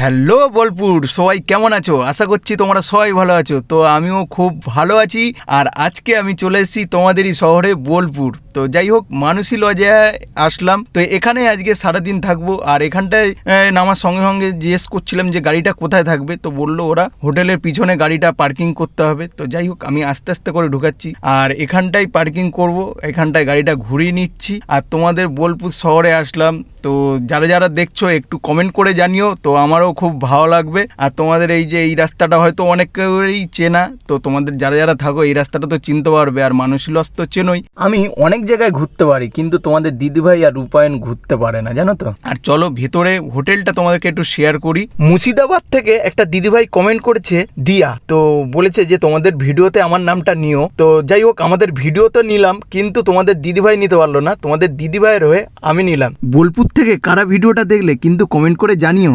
Hello Bolpur, সবাই কেমন আছো? আশা করছি তোমরা সবাই ভালো আছো। তো আমিও খুব ভালো আছি। আর আজকে আমি চলে এসেছি তোমাদেরই শহরে বোলপুর। তো যাই হোক, মানুষই লজে আসলাম। তো এখানে আজকে সারাদিন থাকবো। আর এখানটায় নামার সঙ্গে সঙ্গে জিজ্ঞেস করছিলাম যে গাড়িটা কোথায় থাকবে। তো বললো ওরা হোটেলের পিছনে গাড়িটা পার্কিং করতে হবে। তো যাই হোক, আমি আস্তে আস্তে করে ঢুকাচ্ছি আর এখানটাই পার্কিং করব। এখানটায় গাড়িটা ঘুরিয়ে নিচ্ছি আর তোমাদের বোলপুর শহরে আসলাম। তো যারা যারা দেখছো একটু কমেন্ট করে জানিও, তো আমারও খুব ভালো লাগবে। আর তোমাদের এই যে এই রাস্তাটা হয়তো অনেকেরই চেনা, তো তোমাদের যারা যারা থাকো এই রাস্তাটা তো চিনতে পারবে। আর মানুষই লস তো চেনই। আমি অনেক জায়গায় ঘুরতে পারি, কিন্তু তোমাদের দিদিভাই আর রূপায়ণ ঘুরতে পারে না, জানো তো। আর চলো ভেতরে হোটেলটা তোমাদেরকে একটু শেয়ার করি। মুর্শিদাবাদ থেকে একটা দিদিভাই কমেন্ট করেছে, দিয়া, তো বলেছে যে তোমাদের ভিডিওতে আমার নামটা নিও। তো যাই হোক, আমাদের ভিডিও তো নিলাম, কিন্তু তোমাদের দিদিভাই নিতে পারলো না। তোমাদের দিদিভাইয়ের হয়ে আমি নিলাম। বোলপুর থেকে কারা ভিডিওটা দেখলে কিন্তু কমেন্ট করে জানিও।